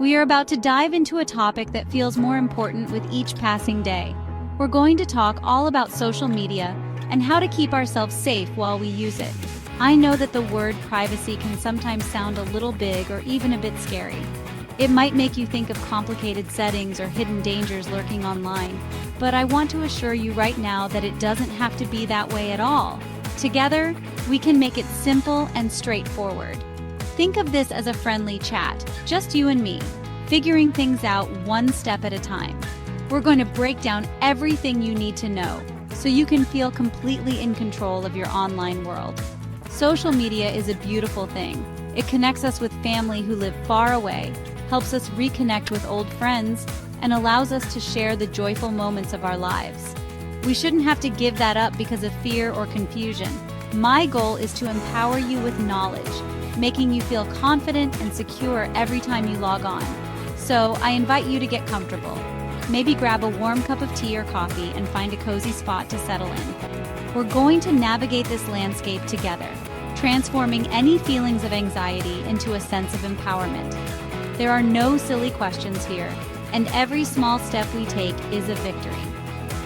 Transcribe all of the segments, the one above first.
We are about to dive into a topic that feels more important with each passing day. We're going to talk all about social media and how to keep ourselves safe while we use it. I know that the word privacy can sometimes sound a little big or even a bit scary. It might make you think of complicated settings or hidden dangers lurking online, but I want to assure you right now that it doesn't have to be that way at all. Together, we can make it simple and straightforward. Think of this as a friendly chat, just you and me, figuring things out one step at a time. We're going to break down everything you need to know so you can feel completely in control of your online world. Social media is a beautiful thing. It connects us with family who live far away, helps us reconnect with old friends, and allows us to share the joyful moments of our lives. We shouldn't have to give that up because of fear or confusion. My goal is to empower you with knowledge, making you feel confident and secure every time you log on. So I invite you to get comfortable. Maybe grab a warm cup of tea or coffee and find a cozy spot to settle in. We're going to navigate this landscape together, transforming any feelings of anxiety into a sense of empowerment. There are no silly questions here, and every small step we take is a victory.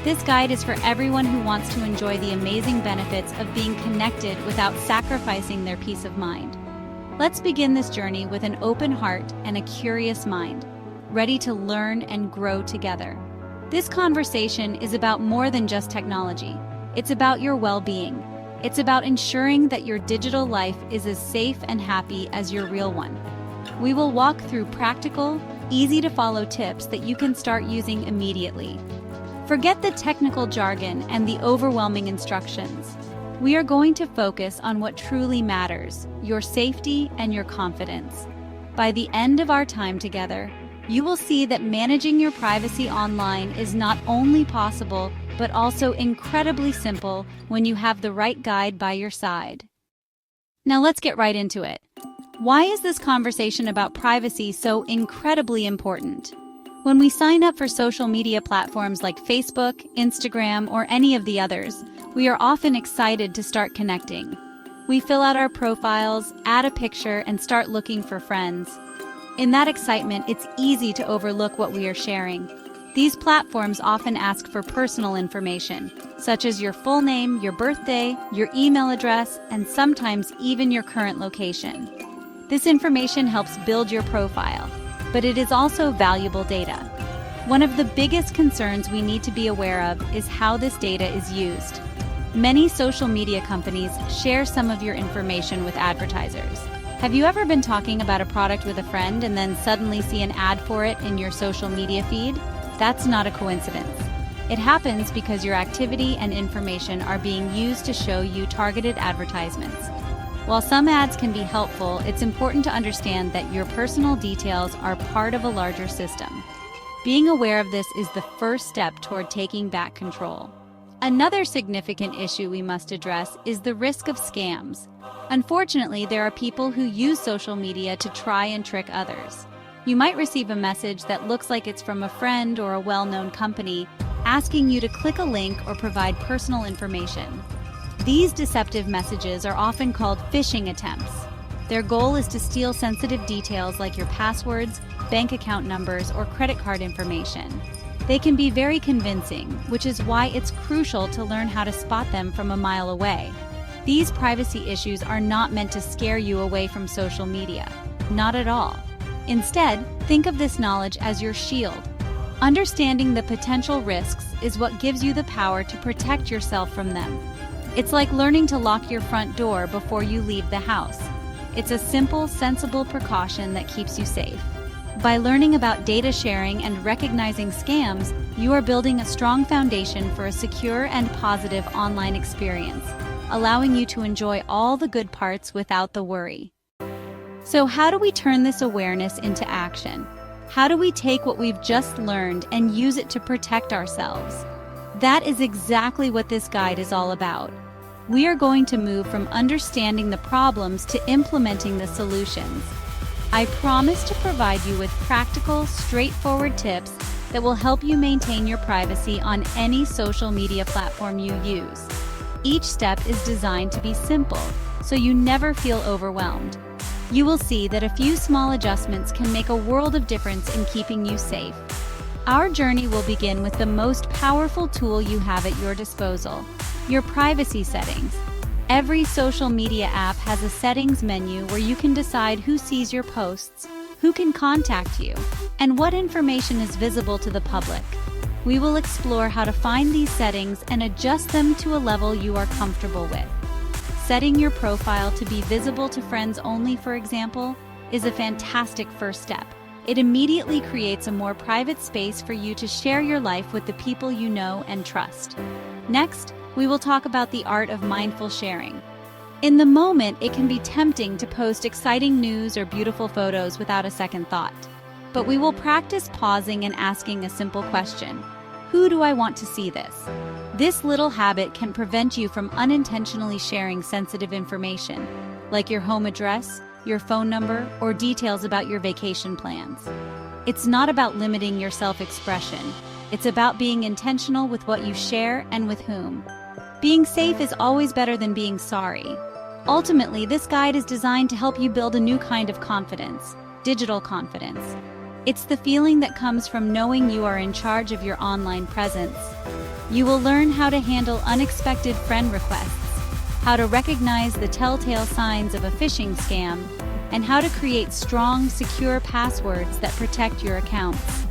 This guide is for everyone who wants to enjoy the amazing benefits of being connected without sacrificing their peace of mind. Let's begin this journey with an open heart and a curious mind, ready to learn and grow together. This conversation is about more than just technology. It's about your well-being. It's about ensuring that your digital life is as safe and happy as your real one. We will walk through practical, easy-to-follow tips that you can start using immediately. Forget the technical jargon and the overwhelming instructions. We are going to focus on what truly matters, your safety and your confidence. By the end of our time together, you will see that managing your privacy online is not only possible, but also incredibly simple when you have the right guide by your side. Now let's get right into it. Why is this conversation about privacy so incredibly important? When we sign up for social media platforms like Facebook, Instagram, or any of the others, we are often excited to start connecting. We fill out our profiles, add a picture, and start looking for friends. In that excitement, it's easy to overlook what we are sharing. These platforms often ask for personal information, such as your full name, your birthday, your email address, and sometimes even your current location. This information helps build your profile, but it is also valuable data. One of the biggest concerns we need to be aware of is how this data is used. Many social media companies share some of your information with advertisers. Have you ever been talking about a product with a friend and then suddenly see an ad for it in your social media feed? That's not a coincidence. It happens because your activity and information are being used to show you targeted advertisements. While some ads can be helpful, it's important to understand that your personal details are part of a larger system. Being aware of this is the first step toward taking back control. Another significant issue we must address is the risk of scams. Unfortunately, there are people who use social media to try and trick others. You might receive a message that looks like it's from a friend or a well-known company, asking you to click a link or provide personal information. These deceptive messages are often called phishing attempts. Their goal is to steal sensitive details like your passwords, bank account numbers, or credit card information. They can be very convincing, which is why it's crucial to learn how to spot them from a mile away. These privacy issues are not meant to scare you away from social media. Not at all. Instead, think of this knowledge as your shield. Understanding the potential risks is what gives you the power to protect yourself from them. It's like learning to lock your front door before you leave the house. It's a simple, sensible precaution that keeps you safe. By learning about data sharing and recognizing scams, you are building a strong foundation for a secure and positive online experience, allowing you to enjoy all the good parts without the worry. So how do we turn this awareness into action? How do we take what we've just learned and use it to protect ourselves? That is exactly what this guide is all about. We are going to move from understanding the problems to implementing the solutions. I promise to provide you with practical, straightforward tips that will help you maintain your privacy on any social media platform you use. Each step is designed to be simple, so you never feel overwhelmed. You will see that a few small adjustments can make a world of difference in keeping you safe. Our journey will begin with the most powerful tool you have at your disposal, your privacy settings. Every social media app has a settings menu where you can decide who sees your posts, who can contact you, and what information is visible to the public. We will explore how to find these settings and adjust them to a level you are comfortable with. Setting your profile to be visible to friends only, for example, is a fantastic first step. It immediately creates a more private space for you to share your life with the people you know and trust. Next, we will talk about the art of mindful sharing. In the moment, it can be tempting to post exciting news or beautiful photos without a second thought. But we will practice pausing and asking a simple question. Who do I want to see this? This little habit can prevent you from unintentionally sharing sensitive information, like your home address, your phone number, or details about your vacation plans. It's not about limiting your self-expression. It's about being intentional with what you share and with whom. Being safe is always better than being sorry. Ultimately, this guide is designed to help you build a new kind of confidence, digital confidence. It's the feeling that comes from knowing you are in charge of your online presence. You will learn how to handle unexpected friend requests, how to recognize the telltale signs of a phishing scam, and how to create strong, secure passwords that protect your accounts.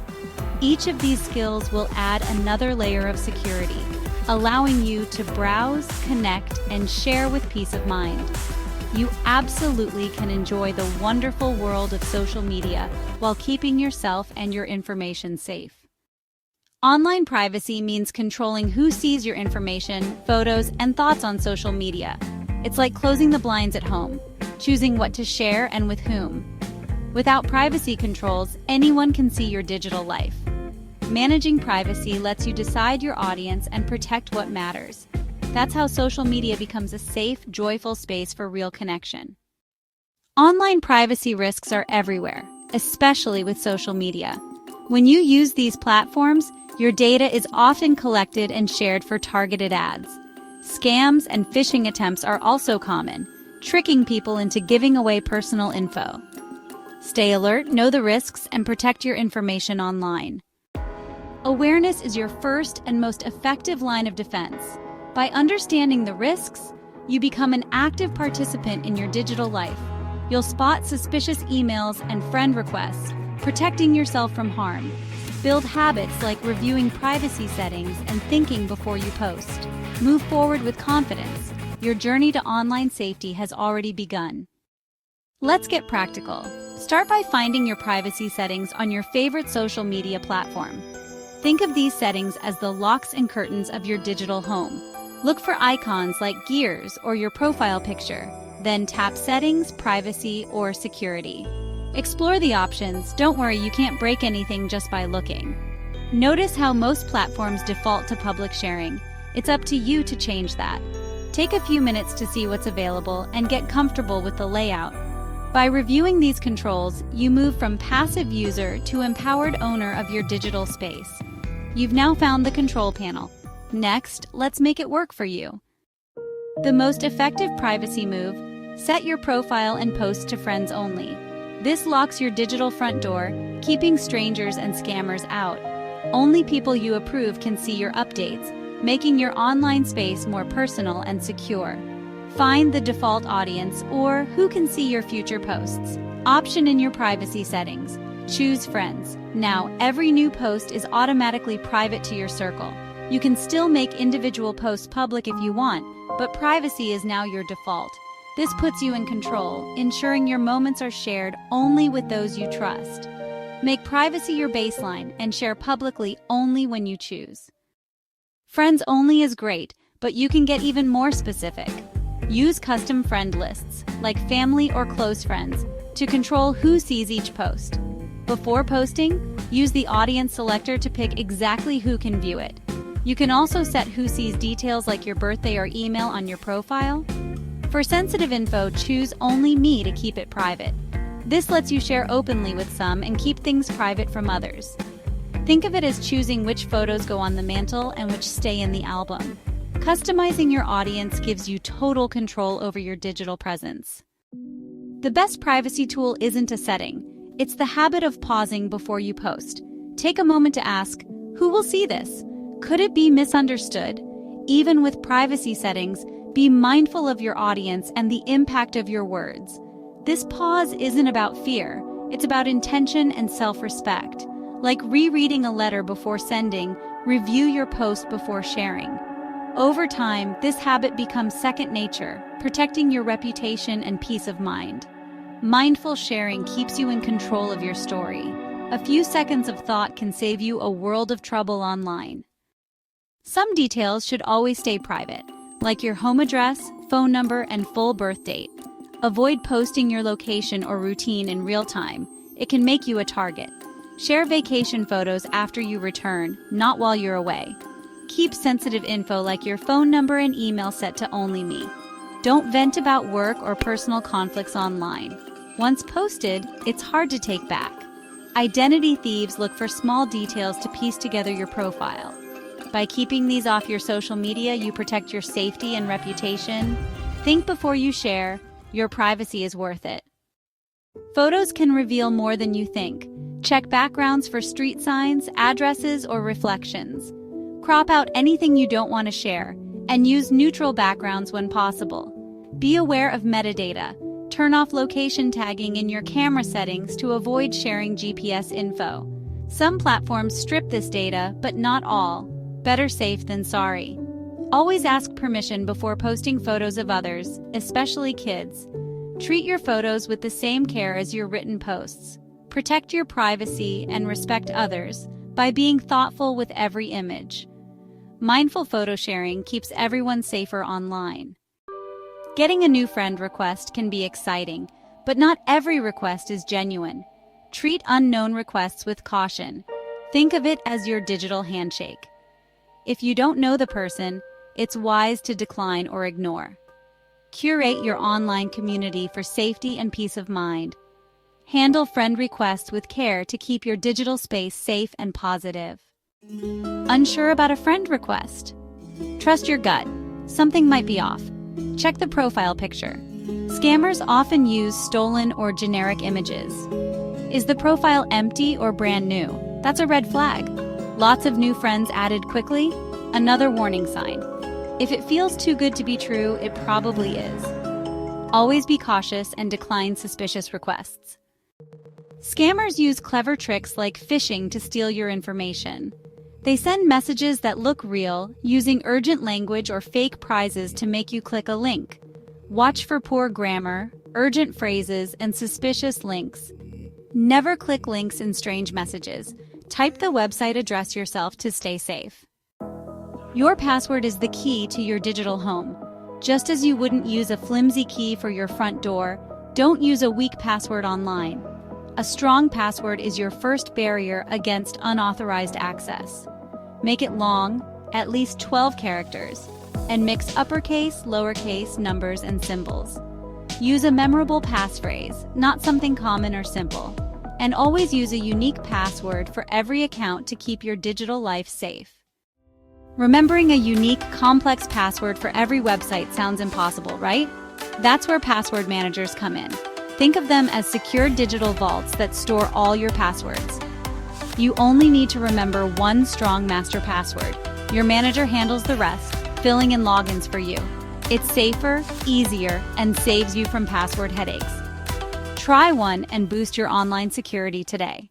Each of these skills will add another layer of security, allowing you to browse, connect, and share with peace of mind. You absolutely can enjoy the wonderful world of social media while keeping yourself and your information safe. Online privacy means controlling who sees your information, photos, and thoughts on social media. It's like closing the blinds at home, choosing what to share and with whom. Without privacy controls, anyone can see your digital life. Managing privacy lets you decide your audience and protect what matters. That's how social media becomes a safe, joyful space for real connection. Online privacy risks are everywhere, especially with social media. When you use these platforms, your data is often collected and shared for targeted ads. Scams and phishing attempts are also common, tricking people into giving away personal info. Stay alert, know the risks, and protect your information online. Awareness is your first and most effective line of defense. By understanding the risks, you become an active participant in your digital life. You'll spot suspicious emails and friend requests, protecting yourself from harm. Build habits like reviewing privacy settings and thinking before you post. Move forward with confidence. Your journey to online safety has already begun. Let's get practical. Start by finding your privacy settings on your favorite social media platform. Think of these settings as the locks and curtains of your digital home. Look for icons like gears or your profile picture, then tap Settings, Privacy, or Security. Explore the options. Don't worry, you can't break anything just by looking. Notice how most platforms default to public sharing. It's up to you to change that. Take a few minutes to see what's available and get comfortable with the layout. By reviewing these controls, you move from passive user to empowered owner of your digital space. You've now found the control panel. Next, let's make it work for you. The most effective privacy move: set your profile and post to friends only. This locks your digital front door, keeping strangers and scammers out. Only people you approve can see your updates, making your online space more personal and secure. Find the default audience or who can see your future posts. Option in your privacy settings. Choose friends. Now, every new post is automatically private to your circle. You can still make individual posts public if you want, but privacy is now your default. This puts you in control, ensuring your moments are shared only with those you trust. Make privacy your baseline and share publicly only when you choose. Friends only is great, but you can get even more specific. Use custom friend lists, like family or close friends, to control who sees each post. Before posting, use the audience selector to pick exactly who can view it. You can also set who sees details like your birthday or email on your profile. For sensitive info, choose only me to keep it private. This lets you share openly with some and keep things private from others. Think of it as choosing which photos go on the mantle and which stay in the album. Customizing your audience gives you total control over your digital presence. The best privacy tool isn't a setting. It's the habit of pausing before you post. Take a moment to ask, who will see this? Could it be misunderstood? Even with privacy settings, be mindful of your audience and the impact of your words. This pause isn't about fear. It's about intention and self-respect. Like rereading a letter before sending, review your post before sharing. Over time, this habit becomes second nature, protecting your reputation and peace of mind. Mindful sharing keeps you in control of your story. A few seconds of thought can save you a world of trouble online. Some details should always stay private, like your home address, phone number, and full birth date. Avoid posting your location or routine in real time. It can make you a target. Share vacation photos after you return, not while you're away. Keep sensitive info like your phone number and email set to only me. Don't vent about work or personal conflicts online. Once posted, it's hard to take back. Identity thieves look for small details to piece together your profile. By keeping these off your social media, you protect your safety and reputation. Think before you share. Your privacy is worth it. Photos can reveal more than you think. Check backgrounds for street signs, addresses, or reflections. Crop out anything you don't want to share, and use neutral backgrounds when possible. Be aware of metadata. Turn off location tagging in your camera settings to avoid sharing GPS info. Some platforms strip this data, but not all. Better safe than sorry. Always ask permission before posting photos of others, especially kids. Treat your photos with the same care as your written posts. Protect your privacy and respect others by being thoughtful with every image. Mindful photo sharing keeps everyone safer online. Getting a new friend request can be exciting, but not every request is genuine. Treat unknown requests with caution. Think of it as your digital handshake. If you don't know the person, it's wise to decline or ignore. Curate your online community for safety and peace of mind. Handle friend requests with care to keep your digital space safe and positive. Unsure about a friend request? Trust your gut. Something might be off. Check the profile picture. Scammers often use stolen or generic images. Is the profile empty or brand new? That's a red flag. Lots of new friends added quickly? Another warning sign. If it feels too good to be true, it probably is. Always be cautious and decline suspicious requests. Scammers use clever tricks like phishing to steal your information. They send messages that look real, using urgent language or fake prizes to make you click a link. Watch for poor grammar, urgent phrases, and suspicious links. Never click links in strange messages. Type the website address yourself to stay safe. Your password is the key to your digital home. Just as you wouldn't use a flimsy key for your front door, don't use a weak password online. A strong password is your first barrier against unauthorized access. Make it long, at least 12 characters, and mix uppercase, lowercase, numbers, and symbols. Use a memorable passphrase, not something common or simple. And always use a unique password for every account to keep your digital life safe. Remembering a unique, complex password for every website sounds impossible, right? That's where password managers come in. Think of them as secure digital vaults that store all your passwords. You only need to remember one strong master password. Your manager handles the rest, filling in logins for you. It's safer, easier, and saves you from password headaches. Try one and boost your online security today.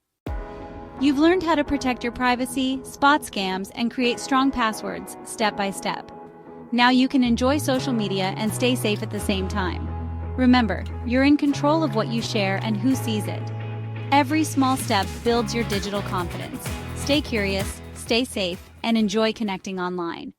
You've learned how to protect your privacy, spot scams, and create strong passwords step by step. Now you can enjoy social media and stay safe at the same time. Remember, you're in control of what you share and who sees it. Every small step builds your digital confidence. Stay curious, stay safe, and enjoy connecting online.